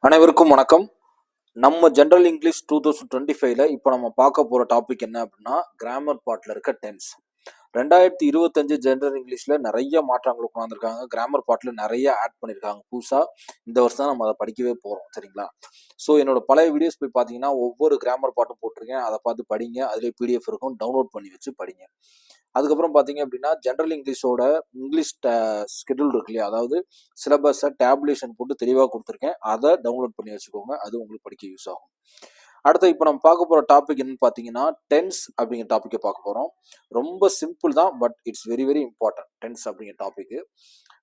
அனைவருக்கும் வணக்கம். நம்ம ஜென்ரல் இங்கிலீஷ் 2025ல இப்போ நம்ம பார்க்க போற டாபிக் என்ன அப்படின்னா, கிராமர் பார்ட்ல இருக்க டென்ஸ். 2025 ஜென்ரல் இங்கிலீஷ்ல நிறைய மாற்றங்கள் கொண்டு வந்திருக்காங்க. கிராமர் பார்ட்ல நிறைய ஆட் பண்ணியிருக்காங்க புதுசா. இந்த வருஷம் தான் நம்ம அதை படிக்கவே போறோம். சரிங்களா? ஸோ என்னோட பழைய வீடியோஸ் போய் பார்த்தீங்கன்னா, ஒவ்வொரு கிராமர் பார்ட்டும் போட்டிருக்கேன். அதை பார்த்து படிங்க. அதிலே பிடிஎஃப் இருக்கும். டவுன்லோட் பண்ணி வச்சு படிங்க. அதுக்கப்புறம் பார்த்தீங்க அப்படின்னா, ஜென்ரல் இங்கிலீஷோட இங்கிலீஷ் ஸ்கெடியூல் இருக்கு இல்லையா? அதாவது சிலபஸை டேபுலேஷன் போட்டு தெளிவாக கொடுத்துருக்கேன். அதை டவுன்லோட் பண்ணி வச்சுக்கோங்க. அது உங்களுக்கு படிக்க யூஸ் ஆகும். அடுத்து இப்போ நம்ம பார்க்க போகிற டாபிக் என்னன்னு பார்த்தீங்கன்னா, டென்ஸ் அப்படிங்கிற டாப்பிக்கை பார்க்க போகிறோம். ரொம்ப சிம்பிள் தான், but it's very very important. Tense அப்படிங்கிற டாபிக்.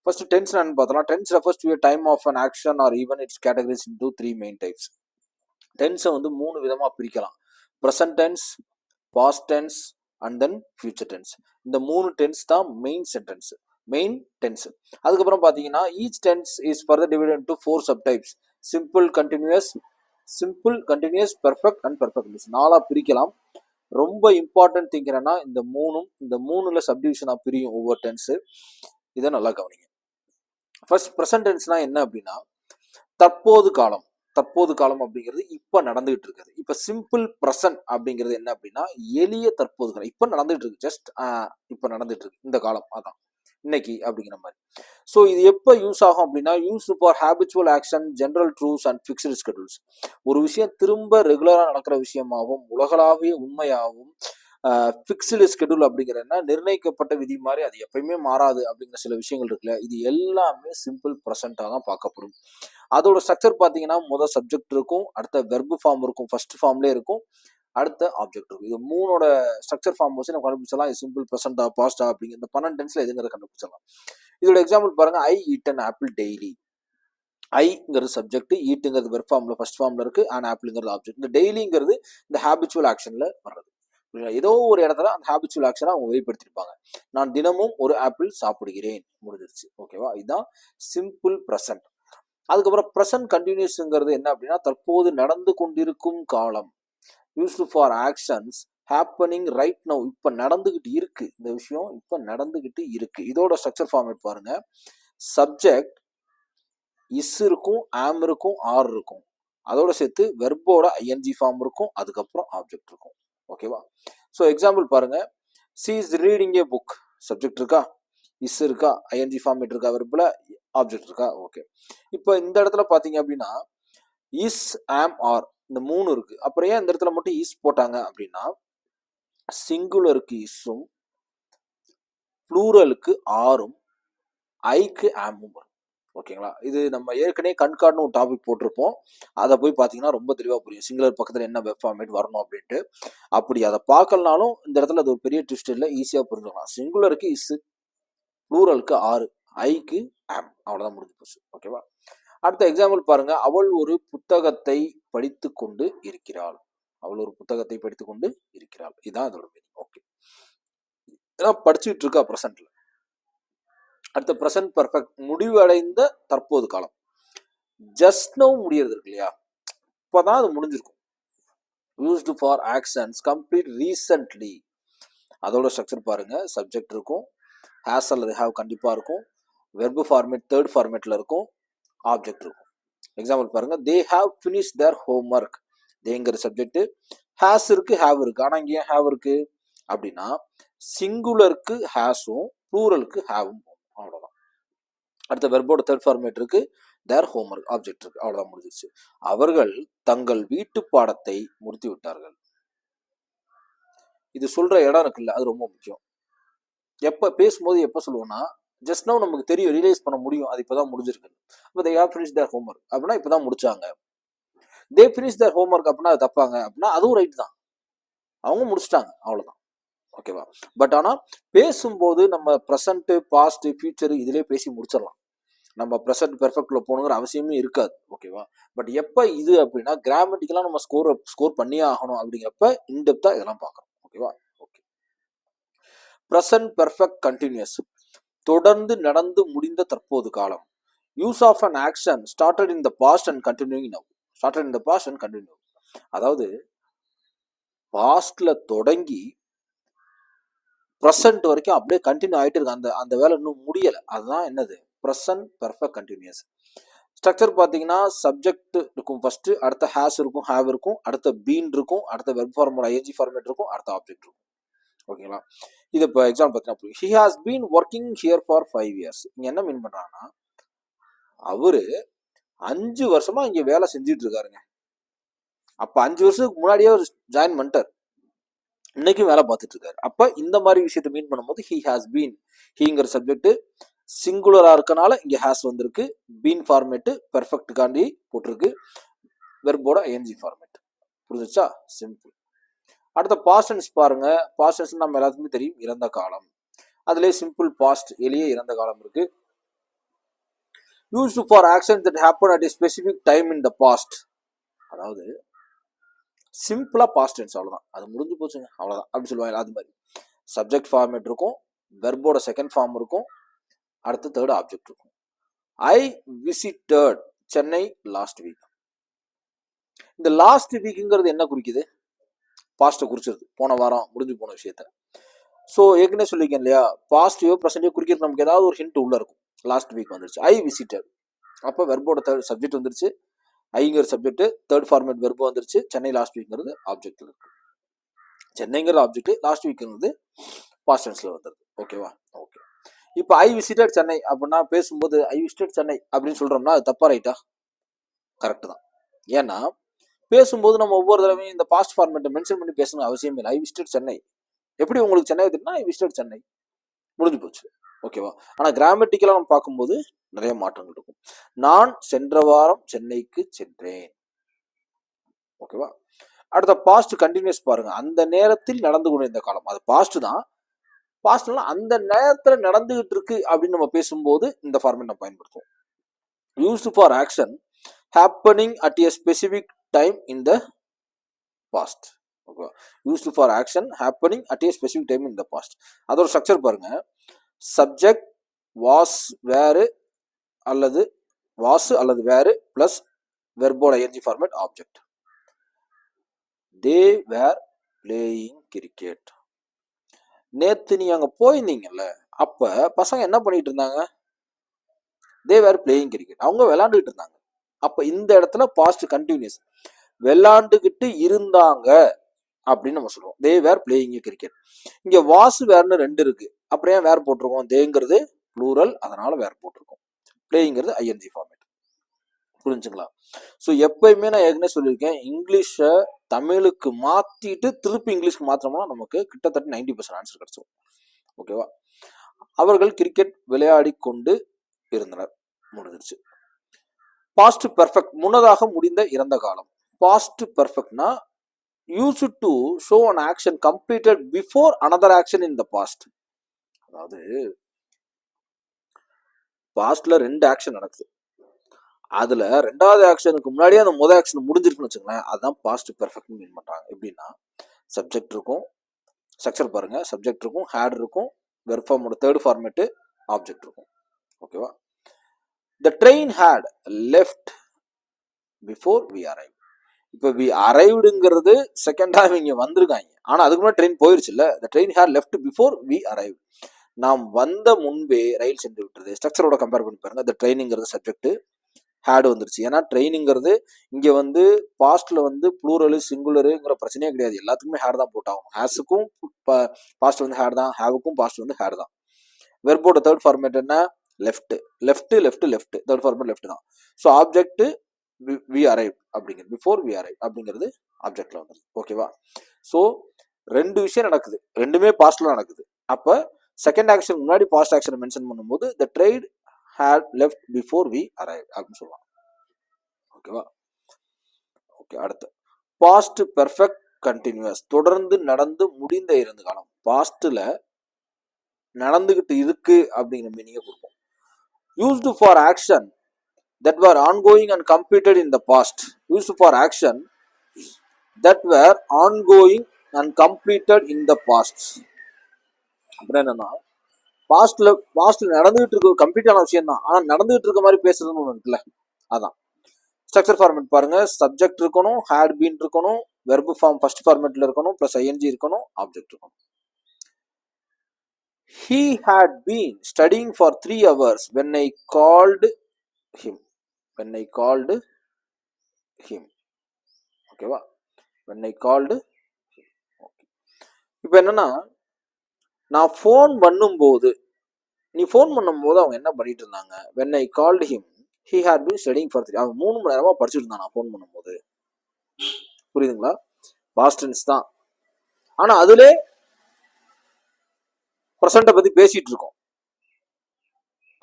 ஃபர்ஸ்ட் டென்ஸ் என்னன்னு பார்த்தோம்னா, tense refers to a time of an action or even its categories into 3 main types. டென்ஸை வந்து 3 விதமாக பிரிக்கலாம். Present tense, past tense and then future tense. இந்த 3 tense தான் main tense. அதுக்கப்புறம் பார்த்தீங்கன்னா, each tense is further divided into 4 subtypes. Simple, continuous, perfect and perfect. 4 பிரிக்கலாம். ரொம்ப இம்பார்ட்டன்ட் திங் என்னன்னா, இந்த மூணுல சப்டிவிஷனா பிரியும் ஒவ்வொரு டென்ஸ். இதை நல்லா கவனிங்க. ஃபர்ஸ்ட் ப்ரெசன்ட் டென்ஸ்னா என்ன அப்படின்னா, தற்போது காலம் அப்படிங்கிறது இப்ப நடந்துகிட்டு இருக்குது. இப்ப சிம்பிள் ப்ரெசன்ட் அப்படிங்கிறது என்ன அப்படின்னா, எளிய தற்போது காலம். இப்ப நடந்துட்டு இருக்கு. ஜஸ்ட் இப்ப நடந்துட்டு இருக்கு இந்த காலம். அதான் இன்னைக்கு அப்படிங்கிற மாதிரி. ஸோ இது எப்போ யூஸ் ஆகும் அப்படின்னா, use for habitual action, general truths and fixed schedules. ஒரு விஷயம் திரும்ப ரெகுலராக நடக்கிற விஷயமாகவும் உலகளாவிய உண்மையாகவும் ஃபிக்ஸ்டு ஸ்கெடியூல் அப்படிங்கிறதுனா நிர்ணயிக்கப்பட்ட விதி மாதிரி அது எப்பயுமே மாறாது அப்படிங்கிற சில விஷயங்கள் இருக்குல்ல, இது எல்லாமே சிம்பிள் ப்ரெசென்ட்டாக தான் பார்க்கப்படும். அதோட ஸ்ட்ரக்சர் பார்த்தீங்கன்னா, முதல் சப்ஜெக்ட் இருக்கும், அடுத்த வெர்பு ஃபார்ம் இருக்கும், ஃபர்ஸ்ட் ஃபார்ம்லேயே இருக்கும், அடுத்த ஆப்ஜெக்ட் இருக்கும். இது மூணோட ஸ்ட்ரக்சர் ஃபார்ம் வச்சு நம்ம கண்டுபிடிச்சலாம். சிம்பிள் ப்ரெசென்ட்டா பாஸ்டா அப்படிங்கிற இந்த 12 டென்ஸ்ல எதுங்கிறத கண்டுபிடிச்சலாம். இதோட எக்ஸாம்பிள் பாருங்க, I eat an apple daily. ஐங்கிறது சப்ஜெக்ட், ஈட்டுங்கிறது வெர்ப் ஃபார்ம்ல ஃபர்ஸ்ட் ஃபார்ம்ல இருக்கு, அண்ட் ஆப்பிள்ங்கிறது ஆப்ஜெக்ட். இந்த டெய்லிங்கிறது இந்த ஹேபிச்சுவல் ஆக்ஷன்ல வர்றது. ஏதோ ஒரு இடத்துல அந்த ஹேபிச்சுவல் ஆக்ஷனை அவங்க வெளிப்படுத்திருப்பாங்க. நான் தினமும் ஒரு ஆப்பிள் சாப்பிடுகிறேன், முடிஞ்சிருச்சு. ஓகேவா? இதுதான் சிம்பிள் ப்ரெசன்ட். அதுக்கப்புறம் ப்ரெசன்ட் கண்டினியூஸ்ங்கிறது என்ன அப்படின்னா, தற்போது நடந்து கொண்டிருக்கும் காலம். Used for actions happening right now. இப்ப நடந்துகிட்டு இருக்கு, இந்த விஷயம் இப்ப நடந்துகிட்டு இருக்கு. இதோட ஸ்ட்ரக்சர் ஃபார்மேட் பாருங்க. சப்ஜெக்ட் இஸ் இருக்கும், ஆம் இருக்கும், ஆர் இருக்கும். அதோட சேர்த்து வெர்போட ஐஎன்ஜி ஃபார்ம் இருக்கும், அதுக்கப்புறம் ஆப்ஜெக்ட் இருக்கும். ஓகேவா? ஸோ எக்ஸாம்பிள் பாருங்க, C is reading A book. Subject இருக்கா, இஸ் இருக்கா, ஐஎன்ஜி ஃபார்மேட் இருக்கா, வெர்புல ஆப்ஜெக்ட் இருக்கா. ஓகே. இப்போ இந்த இடத்துல பாத்தீங்க அப்படின்னா, இஸ், ஆம், ஆர் இந்த 3 இருக்கு. அப்புறம் ஏன் இந்த இடத்துல மட்டும் இஸ் போட்டாங்க அப்படின்னா, சிங்குலருக்கு இஸ்ஸும், ப்ளூரலுக்கு ஆரும், ஐக்கு ஆமும் வரும். ஓகேங்களா? இது நம்ம ஏற்கனவே கண்கார்டுன்னு ஒரு டாபிக் போட்டிருப்போம். அதை போய் பார்த்தீங்கன்னா ரொம்ப தெளிவாக புரியும். சிங்குலர் பக்கத்தில் என்ன வெப் ஃபார்மேட் வரணும் அப்படின்ட்டு. அப்படி அதை பார்க்கலனாலும் இந்த இடத்துல அது ஒரு பெரிய ட்விஸ்ட் இல்லை, ஈஸியாக புரிஞ்சுக்கலாம். சிங்குலருக்கு இஸ், ப்ளூரலுக்கு ஆறு, ஐக்கு ஆம். அவ்வளோதான் முடிஞ்சு போச்சு. ஓகேவா? அடுத்த எக்ஸாம்பிள் பாருங்க, அவள் ஒரு புத்தகத்தை படித்து கொண்டு இருக்கிறாள். இதுதான் அதோட மீனிங். ஓகே, இதான் படிச்சுட்டு இருக்கா ப்ரெசென்ட்ல. அடுத்த ப்ரெசென்ட் பெர்ஃபெக்ட், முடிவடைந்த தற்போது காலம். ஜஸ்ட் நவ் முடியறது இருக்கு இல்லையா, இப்பதான் அது முடிஞ்சிருக்கும். Used for actions complete recently. அதோட ஸ்ட்ரக்சர் பாருங்க, சப்ஜெக்ட் இருக்கும், ஹேஸ் அல்லது ஹேவ் கண்டிப்பா இருக்கும், வெர்பு ஃபார்மேட் தேர்ட் ஃபார்மேட்ல இருக்கும், ஆப்ஜெக்ட் இருக்கும். எக்ஸாம்பிள் பாருங்க, they have finish their homework. தேங்கிற சப்ஜெக்ட், ஹேஸ் இருக்கு, ஹேவ் இருக்கு. ஆனா இங்க ஏன் ஹேவ் இருக்கு அப்படின்னா, சிங்குலருக்கு ஹேஸும் ப்ளூரலுக்கு ஹேவும். அவ்வளவுதான். அடுத்த வெர்போட தேர்ட் ஃபார்மேட் இருக்கு, தேர் ஹோம்ஒர்க் ஆப்ஜெக்ட் இருக்கு. அவ்வளவுதான் முடிஞ்சிருச்சு. அவர்கள் தங்கள் வீட்டு பாடத்தை முடித்து விட்டார்கள். இது சொல்ற இடம் இருக்குல்ல, அது ரொம்ப முக்கியம். எப்ப பேசும்போது எப்ப சொல்லுவோம்னா, ஜஸ்ட் நவ் நமக்கு தெரியும், ரியலைஸ் பண்ண முடியும், அது இப்பதான் முடிஞ்சிருக்கு. அப்ப they have finish their homework அப்படின்னா இப்பதான் முடிச்சாங்க. தே ஃபினிஷ் தேர் ஹோம்ஒர்க் அப்படின்னா அது தப்பாங்க அப்படின்னா அதுவும் ரைட் தான், அவங்க முடிச்சிட்டாங்க, அவ்வளவுதான். ஓகேவா? பட் ஆனா பேசும்போது நம்ம ப்ரெசன்ட், பாஸ்ட், ஃபியூச்சர் இதுலயே பேசி முடிச்சிடலாம். நம்ம ப்ரெசன்ட் பெர்ஃபெக்ட்ல போகணுங்கிற அவசியமே இருக்காது. ஓகேவா? பட் எப்ப இது அப்படின்னா, கிராமட்டிக்கலா நம்ம ஸ்கோர் பண்ணியே ஆகணும் அப்படிங்கிறப்ப இன்டெப்தா இதெல்லாம் பார்க்கணும். ஓகேவா? ஓகே. ப்ரெசன்ட் பெர்ஃபெக்ட் கண்டினியூஸ், தொடர்ந்து நடந்து முடிந்த தற்போது காலம். Use of an action started in the past and continuing now. அதாவது பாஸ்ட்ல தொடங்கி ப்ரெசன்ட் வரைக்கும் அப்படியே கண்டினியூ ஆயிட்டு இருக்கு. அந்த வேலை இன்னும் முடியல. அதுதான் என்னது, ப்ரெசன்ட் பெர்ஃபெக்ட் கண்டினியூஸ். ஸ்ட்ரக்சர் பார்த்தீங்கன்னா சப்ஜெக்ட் இருக்கும் ஃபர்ஸ்ட், அடுத்த ஹேஸ் இருக்கும், ஹேவ் இருக்கும், அடுத்த பீன் இருக்கும், அடுத்த வெர்ப் ஃபார்மோட ஐஎன்ஜி ஃபார்மேட் இருக்கும், அடுத்த ஆப்ஜெக்ட் இருக்கும். ஓகேங்களா? இது இப்போ எக்ஸாம்பிள் பார்த்தீங்கன்னா he has been working here for 5 years. இங்க என்ன மீன் பண்றாங்கன்னா அவரு 5 வருஷமா இங்க வேலை செஞ்சுட்டு இருக்காருங்க. அப்ப 5 வருஷத்துக்கு முன்னாடியே அவர் ஜாயின் பண்ணிட்டார், இன்னைக்கும் வேலை பார்த்துட்டு இருக்காரு. அப்ப இந்த மாதிரி விஷயத்த மீன் பண்ணும்போது ஹி ஹாஸ் பீன், ஹீங்கிற சப்ஜெக்ட் சிங்குலரா இருக்கனால இங்க ஹாஸ் வந்திருக்கு, பீன் ஃபார்மேட் பெர்ஃபெக்ட்டுக்காண்டி போட்டிருக்கு, வெர்போட ஐஎன்ஜி ஃபார்மேட். புரிஞ்சுச்சா? சிம்பிள். அடுத்த பாஸ்ட் டென்ஸ் பாருங்க. பாஸ்ட் டென்ஸ் நம்ம எல்லாத்துக்குமே தெரியும், இறந்த காலம். அதுலேயே சிம்பிள் பாஸ்ட், எளிய இறந்த காலம் இருக்கு. Used for actions that happen at a specific time in the past. அதாவது சிம்பிளா பாஸ்ட் டென்ஸ், அவ்வளவுதான், அது முடிஞ்சு போச்சுங்க, அவ்வளவுதான் அப்படின்னு சொல்லுவாங்க. அது மாதிரி சப்ஜெக்ட் ஃபார்மேட் இருக்கும், வெர்போட செகண்ட் ஃபார்ம் இருக்கும், அடுத்து தேர்ட் ஆப்ஜெக்ட் இருக்கும். I visited Chennai last week. இந்த லாஸ்ட் வீக்ங்கிறது என்ன குறிக்குது? பாஸ்ட்டை குறிச்சிருது, போன வாரம் முடிஞ்சு போன விஷயத்த. ஸோ ஏற்கனவே சொல்லியிருக்கேன் இல்லையா, பாஸ்டையோ ப்ரெசென்டையோ குறிக்கிறது நமக்கு ஏதாவது ஒரு ஹிண்ட் உள்ள இருக்கும். லாஸ்ட் வீக் வந்துருச்சு, ஐ விசிட்டட், அப்போ வெர்போட தேர்ட் சப்ஜெக்ட் வந்துருச்சு, ஐங்கிற சப்ஜெக்ட், தேர்ட் ஃபார்மேட் வெர்பு வந்துருச்சு, சென்னை லாஸ்ட் வீக்ங்கிறது ஆப்ஜெக்ட்ல இருக்கு. சென்னைங்கிற ஆப்ஜெக்ட், லாஸ்ட் வீக்ங்கிறது பாஸ்ட் டென்ஸ்ல வந்துருது. ஓகேவா? ஓகே. இப்போ ஐ விசிட்டட் சென்னை அப்படின்னா பேசும்போது ஐ விசிட்டட் சென்னை அப்படின்னு சொல்றோம்னா அது தப்பா ரைட்டா? கரெக்ட் தான். ஏன்னா பேசும்போது நம்ம ஒவ்வொரு தடவையும் இந்த பாஸ்ட் ஃபார்மேட்டை மென்ஷன் பண்ணி பேசணும் அவசியம் இல்லை. ஐ விசிட்டட் சென்னை, எப்படி உங்களுக்கு சென்னை தெரியும்னா ஐ விசிட்டட் சென்னை, முடிஞ்சு போச்சு. ஓகேவா? ஆனா கிராமட்டிக்கலா நம்ம பார்க்கும்போது நிறைய மாற்றங்கள் இருக்கும். நான் சென்ற வாரம் சென்னைக்கு சென்றேன். ஓகேவா? அடுத்த பாஸ்ட் கண்டினியூஸ் பாருங்க. அந்த நேரத்தில் நடந்து கொண்ட இந்த காலம், அது பாஸ்ட் தான். பாஸ்ட்னா அந்த நேரத்துல நடந்துகிட்டு இருக்கு அப்படின்னு நம்ம பேசும்போது இந்த ஃபார்மேட் நம்ம பயன்படுத்துவோம். Used for action happening at a specific time in the past. Okay, used for action happening at a specific time in the past. அதோட ஸ்ட்ரக்சர் பாருங்க. சப்ஜெக்ட் வாஸ் வேறு அல்லது வாஸ் அல்லது வேறு பிளஸ் வெர்போட ING format object. They were playing cricket. நேத்து நீ அங்க போயிருந்தீங்கல்ல, அப்ப பசங்க என்ன பண்ணிட்டு இருந்தாங்க? தே வேர் பிளேயிங் கிரிக்கெட், அவங்க விளையாண்டுட்டு இருந்தாங்க. அப்ப இந்த இடத்துல பாஸ்ட் கண்டினியூஸ், விளையாண்டுகிட்டு இருந்தாங்க அப்படின்னு நம்ம சொல்லுவோம். தே வேர் பிளேயிங் கிரிக்கெட். இங்க வாஸ் வேர்னு ரெண்டு இருக்கு, அப்புறம் ஏன் வேர் போட்டிருக்கோம்? தேங்கிறது ப்ளூரல், அதனால வேர் போட்டிருக்கோம். பிளேயிங்கிறது ஐஎன்ஜி ஃபார்மேட். புரிஞ்சுங்களா? ஸோ எப்பயுமே நான் ஏற்கனவே சொல்லியிருக்கேன், இங்கிலீஷை தமிழுக்கு மாத்திட்டு திருப்பி இங்கிலீஷ்க்கு மாத்திரம்னா நமக்கு கிட்டத்தட்ட 90% ஆன்சர் கிடைச்சிடும். ஓகேவா? அவர்கள் கிரிக்கெட் விளையாடி கொண்டு இருந்தனர், முடிஞ்சிருச்சு. பாஸ்ட் பெர்ஃபெக்ட், முன்னதாக முடிந்த இறந்த காலம். பாஸ்ட் பெர்ஃபெக்ட்னா use to show an action completed before another action in the past. அதாவது பாஸ்ட்ல 2 ஆக்ஷன் நடக்குது, அதுல 2வது ஆக்ஷனுக்கு முன்னாடியே அந்த முதல் ஆக்ஷன் முடிஞ்சிருக்குன்னு வச்சுக்கோங்களேன், அதுதான் பாஸ்ட் பெர்ஃபெக்ட் மீன் பண்றாங்க. எப்படின்னா சப்ஜெக்ட் இருக்கும், ஸ்ட்ரக்சர் பாருங்க, சப்ஜெக்ட் இருக்கும், ஹேட் இருக்கும், வெர்ப் ஃபார்மோட தேர்ட் ஃபார்மேட் ஆப்ஜெக்ட் இருக்கும். ஓகேவா? The train had left before we arrived. இப்போ வி அரைவ்டுங்கிறது செகண்ட் டைம் இங்க வந்திருக்காங்க, ஆனா அதுக்கு முன்னாடி ட்ரெயின் போயிருச்சு இல்ல. the train had left before we arrived. நாம் வந்த முன்பே ரயில் சென்று விட்டது. ஸ்ட்ரக்சரோட கம்பேர் பண்ணி பாருங்க. the trainங்கிறது சப்ஜெக்ட், ஹேட் வந்துருச்சு. ஏன்னா ட்ரெயினுங்கிறது இங்க வந்து பாஸ்ட்ல வந்து ப்ளூரலு சிங்குலருங்கிற பிரச்சனையே கிடையாது, எல்லாத்துக்குமே ஹேட் தான் போட்டாகும். ஹேஸுக்கும் பாஸ்ட் வந்து ஹேட் தான், ஹேவுக்கும் பாஸ்ட் வந்து ஹேட் தான். வெர்போட தேர்ட் ஃபார்மேட் என்ன? Left. Left left left, third format left தான். ஸோ ஆப்ஜெக்ட் வி அரைவ் அப்படிங்கிறது, பிஃபோர் வி அரைவ் அப்படிங்கிறது ஆப்ஜெக்ட்ல வந்துருது. ஓகேவா? ஸோ 2 விஷயம் நடக்குது, ரெண்டுமே பாஸ்ட்ல நடக்குது. அப்ப செகண்ட் ஆக்ஷன் முன்னாடி பாஸ்ட் ஆக்ஷன் மென்ஷன் பண்ணும்போது the train had left before we arrived அப்படின்னு சொல்லுவாங்க. ஓகேவா? ஓகே. அடுத்து பாஸ்ட் பெர்ஃபெக்ட் கண்டினியூஸ், தொடர்ந்து நடந்து முடிந்த இறந்த காலம். பாஸ்ட்ல நடந்துகிட்டு இருக்கு அப்படிங்கிற மீனிங்க கொடுப்போம். Used for action that were ongoing and completed in the past. Used for action that were ongoing and completed in the past. அப்புறம் என்னன்னா பாஸ்ட்ல நடந்துகிட்டு இருக்க கம்ப்ளீட் ஆன விஷயம் தான், ஆனா நடந்துகிட்டு இருக்க மாதிரி பேசுறதுன்னு ஒன்று இருக்குல்ல, அதான். ஸ்ட்ரக்சர் ஃபார்மேட் பாருங்க. சப்ஜெக்ட் இருக்கணும், ஹேட் பீன் இருக்கணும், வெர்பு ஃபார்ம் ஃபர்ஸ்ட் ஃபார்மேட்ல இருக்கணும், பிளஸ் ஐஎன்ஜி இருக்கணும், ஆப்ஜெக்ட் இருக்கணும். He had been studying for 3 hours when I called him. when I called him. ஓகேவா, when I called. இப்போ என்னன்னா, நான் ஃபோன் பண்ணும்போது, நீ ஃபோன் பண்ணும்போது அவங்க என்ன பண்ணிட்டு இருந்தாங்க? when I called him he had been studying for 3. அவன் 3 மணி நேரமா படிச்சுட்டு இருந்தான் நான் ஃபோன் பண்ணும்போது. புரியுதுங்களா? பாஸ்ட் டென்ஸ் தான், ஆனா அதுல ப்ரெசண்ட்டை பத்தி பேசிட்டு இருக்கோம்.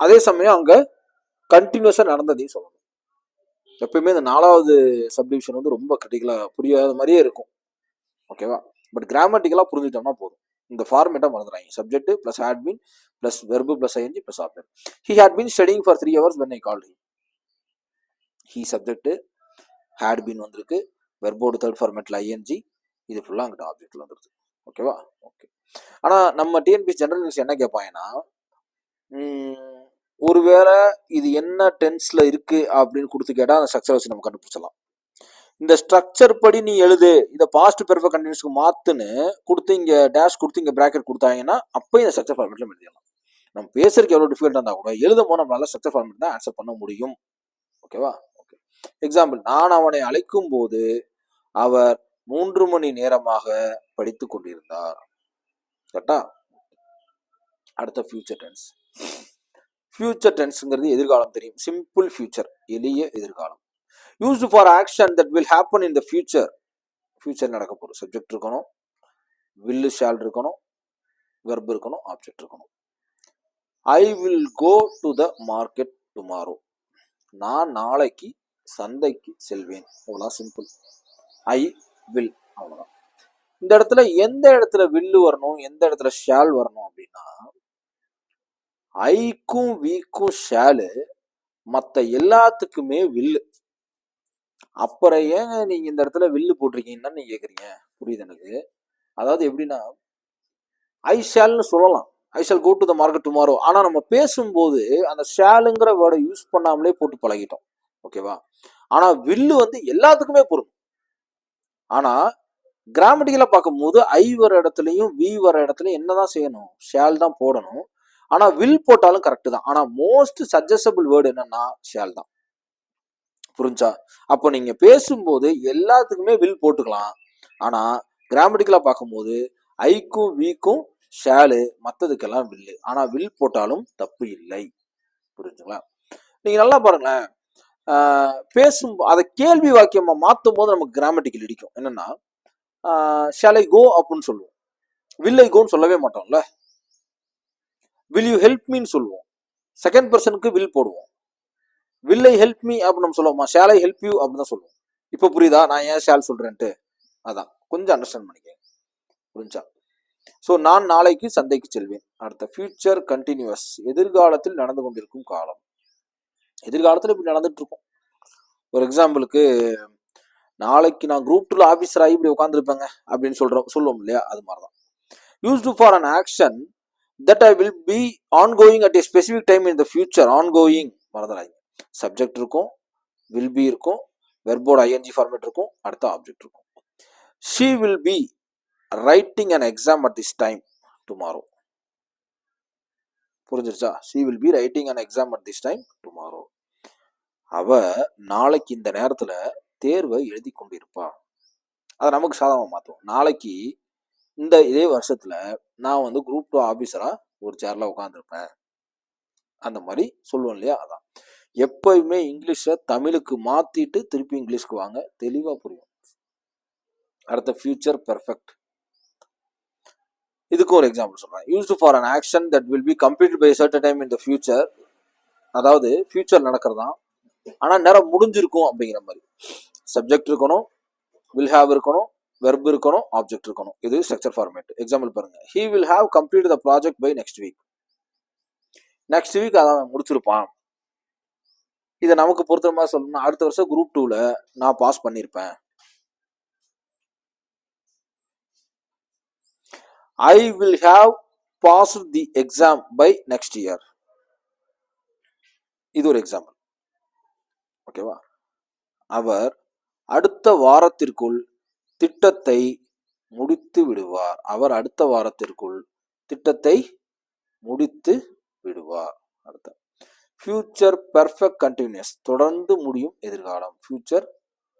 அதே சமயம் அங்க கண்டினியூஸா நடந்ததையும் சொல்லணும். எப்பயுமே இந்த 4வது சப்டிவிஷன் வந்து ரொம்ப கிரிட்டிக்கலா புரியாத மாதிரியே இருக்கும். ஓகேவா, பட் கிராமட்டிக்கலா புரிஞ்சுட்டோம்னா போதும். இந்த ஃபார்மேட்டா மறந்துடாங்க. Subject plus had been plus verb plus ING plus object. He had been studying for 3 hours when I called him. He subject, had been வந்திருக்கு, வெர்போட தேர்ட் ஃபார்மேட்ல ஐஎன்ஜி, இது ஃபுல்லா அங்கிட்ட ஆப்ஜெக்ட்ல வந்துருது. ஓகேவா, ஓகே. ஆனா நம்ம டிஎன்பி ஜெனரல் நியூஸ் என்ன கேட்பாங்கன்னா, ஒருவேளை இது என்ன டென்ஸ்ல இருக்கு அப்படின்னு கொடுத்து கேட்டா அந்த ஸ்ட்ரக்சர் வச்சு நம்ம கண்டுபிடிச்சலாம். இந்த ஸ்ட்ரக்சர் படி நீ எழுது, இதை பாஸ்ட் பெர்ஃபெக்ட் கண்டினியூஸ்க்கு மாத்துன்னு கொடுத்து இங்க டேஷ் கொடுத்து இங்க பிராக்கெட் கொடுத்தாங்கன்னா அப்போ இந்த ஸ்ட்ரக்சர் ஃபார்மேட்ல எழுதிடலாம். நம்ம பேசுறதுக்கு எவ்வளவு டிஃபிகல்ட்டா இருந்தா கூட எழுதும் போது நம்மளால ஸ்ட்ரக்சர் ஃபார்மேட் தான் ஆன்சர் பண்ண முடியும். ஓகேவா, ஓகே. எக்ஸாம்பிள், நான் அவனை அழைக்கும் போது அவர் 3 மணி நேரமாக படித்துக் கொண்டிருந்தார். கரெக்டா? அடுத்த ஃபியூச்சர் டென்ஸ். ஃபியூச்சர் டென்ஸ்ங்கிறது எதிர்காலம் தெரியும். சிம்பிள் ஃபியூச்சர், எளிய எதிர்காலம். Used for action that will happen in the future. Future நடக்க போகுது. சப்ஜெக்ட் இருக்கணும், will ஷால் இருக்கணும், வெர்ப் இருக்கணும், ஆப்ஜெக்ட் இருக்கணும். I will go to the market tomorrow. நான் நாளைக்கு சந்தைக்கு செல்வேன். அவ்வளோதான், சிம்பிள். ஐ வில், அவ்வளோதான். இந்த இடத்துல எந்த இடத்துல வில்லு வரணும், எந்த இடத்துல ஷால் வரணும் அப்படின்னா, ஐக்கும் வீக்கும் ஷாலு, மற்ற எல்லாத்துக்குமே வில்லு. அப்புறம் ஏங்க நீங்க இந்த இடத்துல வில்லு போட்டிருக்கீங்கன்னு நீங்க கேக்குறீங்க. புரியுது எனக்கு. அதாவது எப்படின்னா, ஐ ஷால்னு சொல்லலாம், I shall go to the market tomorrow. ஆனா நம்ம பேசும்போது அந்த ஷாலுங்கிற வேர்டை யூஸ் பண்ணாமலே போட்டு பழகிட்டோம். ஓகேவா? ஆனா வில்லு வந்து எல்லாத்துக்குமே பொருந்தும். ஆனா கிராமட்டிக்கலா பார்க்கும்போது ஐ வர இடத்துலயும் வி வர இடத்துலயும் என்னதான் செய்யணும்? ஷால் தான் போடணும். ஆனா வில் போட்டாலும் கரெக்ட் தான். ஆனா மோஸ்ட் சஜஸ்டபிள் வேர்டு என்னன்னா ஷால் தான். புரிஞ்சா? அப்போ நீங்க பேசும்போது எல்லாத்துக்குமே வில் போட்டுக்கலாம். ஆனா கிராமட்டிக்கலா பார்க்கும்போது ஐக்கும் வீக்கும் ஷாலு, மற்றதுக்கெல்லாம் வில்லு. ஆனா வில் போட்டாலும் தப்பு இல்லை. புரிஞ்சுங்களா? நீங்க நல்லா பாருங்களேன், பேசும் அதை கேள்வி வாக்கியமா மாற்றும் போது நமக்கு கிராமட்டிக்கல் இடிக்கும். என்னன்னா, ஷால் ஐ கோ அப்படின்னு சொல்லுவோம், வில் ஐ கோன்னு சொல்லவே மாட்டோம்ல. வில் யூ ஹெல்ப் மீன்னு சொல்லுவோம், செகண்ட் பர்சனுக்கு வில் போடுவோம். வில் ஐ ஹெல்ப் மீ அப்படின்னு நம்ம சொல்லுவோமா? ஷால் ஐ ஹெல்ப் யூ அப்படின்னு தான் சொல்லுவோம். இப்போ புரியுதா நான் ஏன் ஷால் சொல்றேன்ட்டு? அதான் கொஞ்சம் அண்டர்ஸ்டாண்ட் பண்ணிக்க. புரிஞ்சா? ஸோ நான் நாளைக்கு சந்தைக்கு செல்வேன். அடுத்த ஃபியூச்சர் கண்டினியூஸ், எதிர்காலத்தில் நடந்து கொண்டிருக்கும் காலம். எதிர்காலத்தில் இப்படி நடந்துட்டு இருக்கும். ஒரு எக்ஸாம்பிளுக்கு, நாளைக்கு நான் குரூப் 2 ஆஃபீஸர் ஆகி இப்படி உட்காந்துருப்பேங்க அப்படின்னு சொல்லுவோம் இல்லையா? அது மாதிரிதான். Used for an action that I will be ongoing at a specific time in the future. Ongoing மறந்துடாங்க. சப்ஜெக்ட் இருக்கும், வில் பி இருக்கும், வெர்போட ஐஎன்ஜி ஃபார்மேட் இருக்கும், அடுத்த ஆப்ஜெக்ட் இருக்கும். She will be writing an exam at this time tomorrow. புரிஞ்சிருச்சா? She will be writing an exam at this time tomorrow. அவ நாளைக்கு இந்த நேரத்துல தேர்வை எழுதி கொண்டிருப்பா. அதை நமக்கு சாதகமா மாத்துவோம். நாளைக்கு இந்த இதே வருஷத்துல நான் வந்து குரூப் 2 ஆபீசரா ஒரு சேர்ல உட்காந்துருப்பேன். அந்த மாதிரி சொல்லுவோம் இல்லையா? அதான் எப்பயுமே இங்கிலீஷை தமிழுக்கு மாத்திட்டு திருப்பி இங்கிலீஷ்க்கு வாங்க, தெளிவா புரியும். அடுத்த ஃபியூச்சர் பெர்ஃபெக்ட். இதுக்கு ஒரு எக்ஸாம்பிள் சொல்றேன். Used for an action that will be completed by certain time in the future. அதாவது ஃபியூச்சர் நடக்கிறதான், ஆனா நேரம் முடிஞ்சிருக்கும் அப்படிங்கிற மாதிரி. சப்ஜெக்ட் இருக்கணும், வில் ஹேவ் இருக்கணும், வெர்ப் இருக்கணும், ஆப்ஜெக்ட் இருக்கணும். இது ஸ்ட்ரக்சர் ஃபார்மேட். எக்ஸாம்பிள் பாருங்க. He will have complete the project by next week. Next week அதான் முடிச்சிருப்பான். இதை நமக்கு பொறுத்த மாதிரி சொல்லணும்னா, அடுத்த வருஷம் குரூப் 2ல நான் பாஸ் பண்ணியிருப்பேன். I will have passed the exam by next year. இது ஒரு எக்ஸாம்பிள். ஓகேவா? அவர் அடுத்த வாரத்திற்குள் திட்டத்தை முடித்து விடுவார். அவர் அடுத்த வாரத்திற்குள் திட்டத்தை முடித்து விடுவார். அடுத்த ஃபியூச்சர் பெர்ஃபெக்ட் கண்டினியூஸ், தொடர்ந்து முடியும் எதிர்காலம். ஃபியூச்சர்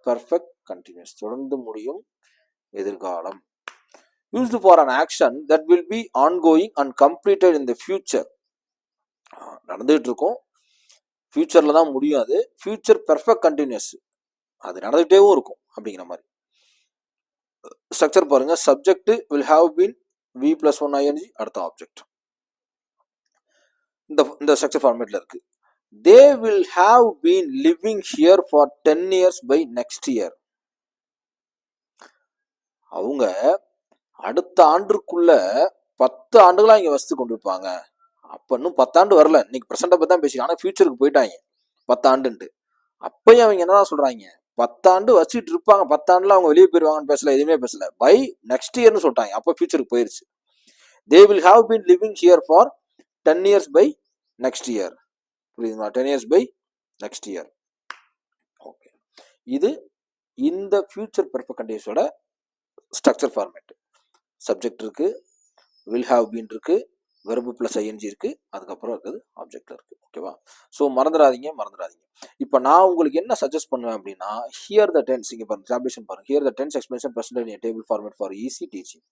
பெர்ஃபெக்ட் கண்டினியூஸ், தொடர்ந்து முடியும் எதிர்காலம். used for an action that will be ongoing and completed in the future. நடந்துகிட்டு இருக்கும், ஃபியூச்சர்ல தான் முடியும். அது ஃபியூச்சர் பெர்ஃபெக்ட் கண்டினியூஸ், அது நடந்துகிட்டேவும் இருக்கும் அப்படிங்கிற மாதிரி. ஸ்ட்ரக்சர் பாருங்க, subject will have been v+1 ing, அடுத்த ஆப்ஜெக்ட். இந்த ஸ்ட்ரக்சர் ஃபார்மேட்ல இருக்கு. they will have been living here for 10 years by next year. அவங்க அடுத்த ஆண்டுக்குள்ள 10 ஆண்டுகளா இங்க வசித்து கொண்டு இருப்பாங்க. அப்ப இன்னும் 10 ஆண்டு வரல, இன்னைக்கு பிரசன்ட பத்தி தான் பேசிக்கலாம். ஆனா ஃபியூச்சருக்கு போயிட்டாங்க 10 ஆண்டுன்ட்டு. அப்பயும் அவங்க என்னதான் சொல்றாங்க, 10 ஆண்டு வச்சுட்டு இருப்பாங்க, 10 ஆண்டுல அவங்க வெளியே போயிருவாங்கன்னு பேசல, எதுவுமே பேசல. பை நெக்ஸ்ட் இயர்னு சொல்லிட்டாங்க, அப்ப ஃபியூச்சருக்கு போயிருச்சு. they will have been living here for 10 years by next year. புரியுதுங்களா? 10 years by next year. Okay, இது இந்த ஃபியூச்சர் பெர்ஃபெக்ட் கண்டினியூஸோட ஸ்ட்ரக்சர் ஃபார்மேட். சப்ஜெக்ட் இருக்கு, will have been இருக்கு, வெர்பு பிளஸ் ஐஎன்ஜி இருக்கு, அதுக்கப்புறம் இருக்குது ஆப்ஜெக்ட்ல இருக்கு. ஓகேவா? ஸோ மறந்துடாதீங்க. இப்போ நான் உங்களுக்கு என்ன சஜஸ்ட் பண்ணுவேன் அப்படின்னா, ஹியர் த டென்ஸ், இங்கே பாருங்க டேப்லேஷன் பாருங்க, here the tense explanation presented in table format for easy teaching.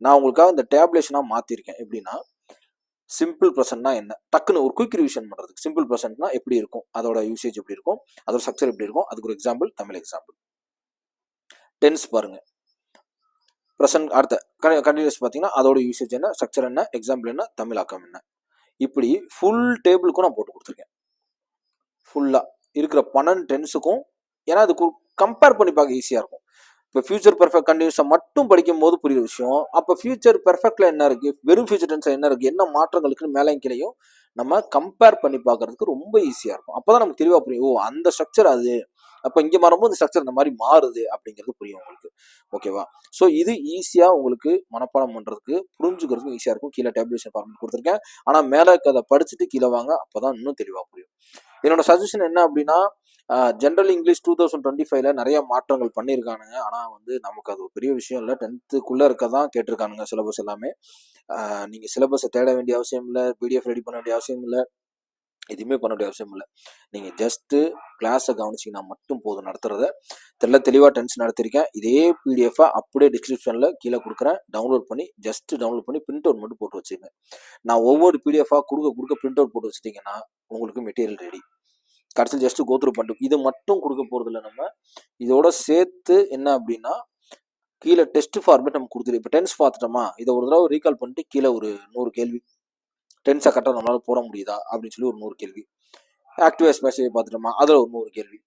நான் உங்களுக்காக இந்த டேப்லேஷனாக மாற்றிருக்கேன். எப்படின்னா, சிம்பிள் ப்ரெசென்ட்னா என்ன, டக்குன்னு ஒரு குயிக் ரிவிஷன் பண்ணுறதுக்கு. சிம்பிள் ப்ரெசென்ட்னா எப்படி இருக்கும், அதோட யூசேஜ் எப்படி இருக்கும், அதோட ஸ்ட்ரக்சர் எப்படி இருக்கும், அதுக்கு ஒரு எக்ஸாம்பிள், தமிழ் எக்ஸாம்பிள். டென்ஸ் பாருங்க, ப்ரெசென்ட் அடுத்த கண்டினியூஸ் பார்த்தீங்கன்னா அதோட யூசேஜ் என்ன, ஸ்ட்ரக்சர் என்ன, எக்ஸாம்பிள் என்ன, தமிழாக்கம் என்ன, இப்படி ஃபுல் டேபிளுக்கும் நான் போட்டு கொடுத்துருக்கேன். ஃபுல்லாக இருக்கிற 12 டென்ஸுக்கும். ஏன்னா அது கம்பேர் பண்ணி பார்க்க ஈஸியாக இருக்கும். இப்போ ஃபியூச்சர் பெர்ஃபெக்ட் கண்டினியூஸை மட்டும் படிக்கும் போது புரியுற விஷயம், அப்போ ஃபியூச்சர் பெர்ஃபெக்ட்ல என்ன இருக்கு, வெறும் ஃபியூச்சர் டென்ஸ் என்ன இருக்கு, என்ன மாற்றங்களுக்குன்னு மேலே கீழையும் நம்ம கம்பேர் பண்ணி பார்க்கறதுக்கு ரொம்ப ஈஸியாக இருக்கும். அப்போதான் நமக்கு தெளிவாக புரியும், ஓ அந்த ஸ்ட்ரக்சர் அது, அப்போ இங்கே மாறும்போது ஸ்ட்ரக்சர் இந்த மாதிரி மாறுது அப்படிங்கிறது புரியும் உங்களுக்கு. ஓகேவா? ஸோ இது ஈஸியாக உங்களுக்கு மனப்பாடம் பண்ணுறதுக்கு, புரிஞ்சுக்கிறதுக்கும் ஈஸியாக இருக்கும். கீழே டேப்லேஷன் ஃபார்மேட் கொடுத்துருக்கேன், ஆனால் மேலே அதை படிச்சுட்டு கீழே வாங்க, அப்போதான் இன்னும் தெளிவாக புரியும். என்னோட சஜஷன் என்ன அப்படின்னா, ஜென்ரல் இங்கிலீஷ் 2025ல நிறைய மாற்றங்கள் பண்ணியிருக்கானுங்க. ஆனால் வந்து நமக்கு அது ஒரு பெரிய விஷயம் இல்லை, 10th இருக்கதான் கேட்டிருக்கானுங்க சிலபஸ் எல்லாமே. நீங்கள் சிலபஸை தேட வேண்டிய அவசியம் இல்லை, பிடிஎஃப் ரெடி பண்ண வேண்டிய அவசியம் இல்லை, எதுவுமே பண்ண வேண்டிய அவசியம் இல்லை. நீங்கள் ஜஸ்ட்டு கிளாஸை கவனிச்சிங்கன்னா மட்டும் போதும். நடத்துறத தெளிவாக டென்ஸ் நடத்திருக்கேன். இதே பிடிஎஃபை அப்படியே டிஸ்கிரிப்ஷனில் கீழே கொடுக்குறேன், டவுன்லோட் பண்ணி பிரிண்ட் அவுட் மட்டும் போட்டு வச்சுங்க. நான் ஒவ்வொரு பிடிஎஃபாக கொடுக்க பிரிண்ட் அவுட் போட்டு வச்சுட்டிங்கன்னா உங்களுக்கு மெட்டீரியல் ரெடி. கடைசியில் ஜஸ்ட் கோத்ரூ பண்ணிட்டு இது மட்டும் கொடுக்க போகிறது இல்லை. நம்ம இதோட சேர்த்து என்ன அப்படின்னா, கீழே டெஸ்ட் ஃபார்மேட் நம்ம கொடுத்துரு. இப்போ டென்ஸ் பார்த்துட்டோமா, இதை ஒரு தடவை ரீகால் பண்ணிட்டு கீழே ஒரு 100 கேள்வி, டென்ஸை கரெக்டாக நம்மளால போட முடியுதா அப்படின்னு சொல்லி ஒரு 100 கேள்வி. ஆக்டிவ் எஸ்பேஷியை பார்த்துட்டோமா, அதில் ஒரு 100 கேள்வி.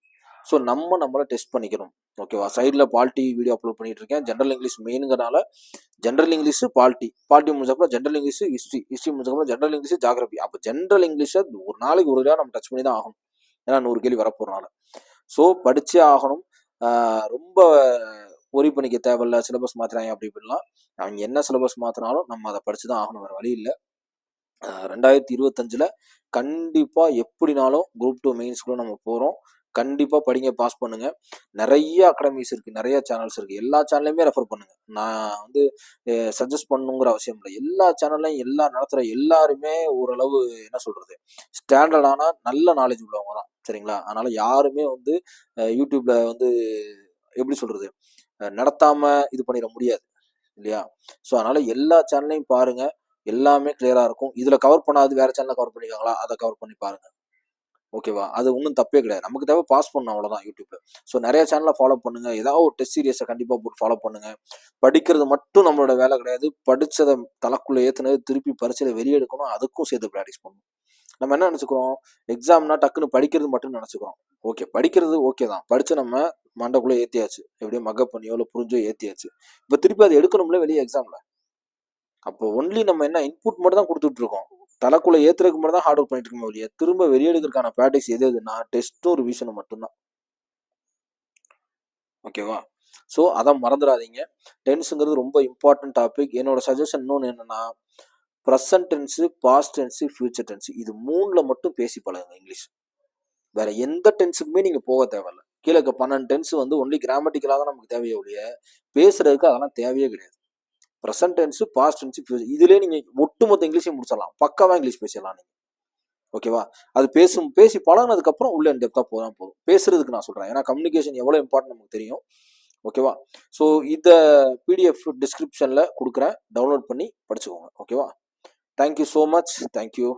ஸோ நம்மளை டெஸ்ட் பண்ணிக்கணும். ஓகேவா? சைடில் பால்ட்டி வீடியோ அப்லோட் பண்ணிட்டு இருக்கேன். ஜென்ரல் இங்கிலீஷ் மெயினுங்கிறனால ஜென்ரல் இங்கிலீஷ் பால்ட்டி முடிஞ்சப்பறம் ஜென்ரல் இங்கிலீஷ் ஹிஸ்ட்ரி முடிஞ்சப்பறம் ஜென்ரல் இங்கிலீஷ் ஜாகிரபி. அப்போ ஜென்ரல் இங்கிலீஷை ஒரு நாளைக்கு ஒரு தடவை நம்ம டச் பண்ணி தான் ஆகணும், ஏன்னா 100 கேள்வி வரப்போறனால. ஸோ படிச்சே ஆகணும். ரொம்ப ஒரி பண்ணிக்க தேவையில்ல, சிலபஸ் மாத்துறாங்க அப்படி இப்படிலாம். அவங்க என்ன சிலபஸ் மாத்தினாலும் நம்ம அதை படிச்சு தான் ஆகணும், வேற வழி இல்லை. 2025ல் கண்டிப்பாக எப்படினாலும் குரூப் 2 மெயின்ஸ்குள்ள நம்ம போகிறோம். கண்டிப்பாக படிங்க, பாஸ் பண்ணுங்க. நிறைய அகாடமிஸ் இருக்குது, நிறைய சேனல்ஸ் இருக்குது, எல்லா சேனல்லையுமே ரெஃபர் பண்ணுங்க. நான் வந்து சஜஸ்ட் பண்ணுங்கிற அவசியம் இல்லை. எல்லா சேனல்லையும் எல்லா நடத்துகிற எல்லாருமே ஓரளவு என்ன சொல்கிறது, ஸ்டாண்டர்டான நல்ல நாலேஜ் உள்ளவங்க தான். சரிங்களா? அதனால் யாருமே வந்து யூடியூப்ல வந்து எப்படி சொல்கிறது, நடத்தாமல் இது பண்ணிட முடியாது இல்லையா? ஸோ அதனால் எல்லா சேனல்லையும் பாருங்கள், எல்லாமே கிளியராக இருக்கும். இதில் கவர் பண்ணாது வேறு சேனலில் கவர் பண்ணிக்காங்களா, அதை கவர் பண்ணி பாருங்கள். ஓகேவா? அது ஒன்றும் தப்பே கிடையாது. நமக்கு தேவை பாஸ் பண்ணணும், அவ்வளோதான் யூடியூப்ல. ஸோ நிறைய சேனலை ஃபாலோ பண்ணுங்க. ஏதாவது ஒரு டெஸ்ட் சீரியஸை கண்டிப்பாக போட்டு ஃபாலோ பண்ணுங்க. படிக்கிறது மட்டும் நம்மளோட வேலை கிடையாது, படித்ததை தலைக்குள்ளே ஏற்றுனது திருப்பி பரீட்சையில் வெளியெடுக்கணும், அதுக்கும் சேர்த்து ப்ராக்டிஸ் பண்ணணும். நம்ம என்ன நினச்சிக்கிறோம், எக்ஸாம்னா டக்குன்னு படிக்கிறது மட்டும் நினச்சிக்கிறோம். ஓகே, படிக்கிறது ஓகே தான், படித்து நம்ம மண்டைக்குள்ளே ஏற்றியாச்சு, எப்படியும் மக்கப் பண்ணியோ இல்லை புரிஞ்சோ ஏற்றியாச்சு. இப்போ திருப்பி அதை எடுக்கணும்ல வெளியே எக்ஸாமில். அப்போ ஒன்லி நம்ம என்ன இன்புட் மட்டும் தான் கொடுத்துட்டு இருக்கோம், தலைக்குள்ள ஏத்துறதுக்கு மட்டும் தான் ஹார்ட் ஒர்க் பண்ணிட்டு இருக்கோம் இல்லையா? திரும்ப வெளியெடுக்கிறதுக்கான ப்ராக்டிஸ் எதுனா டெஸ்ட்டும் ரிவிஷனும் மட்டும்தான். ஓகேவா? ஸோ அதை மறந்துடாதீங்க. டென்ஸுங்கிறது ரொம்ப இம்பார்ட்டன்ட் டாபிக். என்னோட சஜஷன் இன்னொன்று என்னன்னா, present tense, past tense, future tense, இது 3ல் மட்டும் பேசி பழகுங்க இங்கிலீஷ். வேற எந்த டென்ஸுக்குமே நீங்க போக தேவையில்ல. கீழே 12 டென்ஸ் வந்து ஒன்லி கிராமட்டிக்கலாக தான் நமக்கு தேவையே ஒழிய பேசுறதுக்கு அதெல்லாம் தேவையே கிடையாது. Present tense, past tense, future, இதுலேயே நீங்கள் ஒட்டுமொத்த இங்கிலீஷையும் முடிச்சிடலாம், பக்காவாக இங்கிலீஷ் பேசிடலாம் நீங்கள். ஓகேவா? அது பேசி பழகுனதுக்கப்புறம் உள்ள இன்டெப்த்தாக போதும். பேசுறதுக்கு நான் சொல்கிறேன், ஏன்னா கம்யூனிகேஷன் எவ்வளோ இம்பார்ட்டன் நமக்கு தெரியும். ஓகேவா? ஸோ இந்த பிடிஎஃப் டிஸ்கிரிப்ஷனில் கொடுக்குறேன், டவுன்லோட் பண்ணி படிச்சுக்கோங்க. ஓகேவா? Thank you so much. தேங்க்யூ.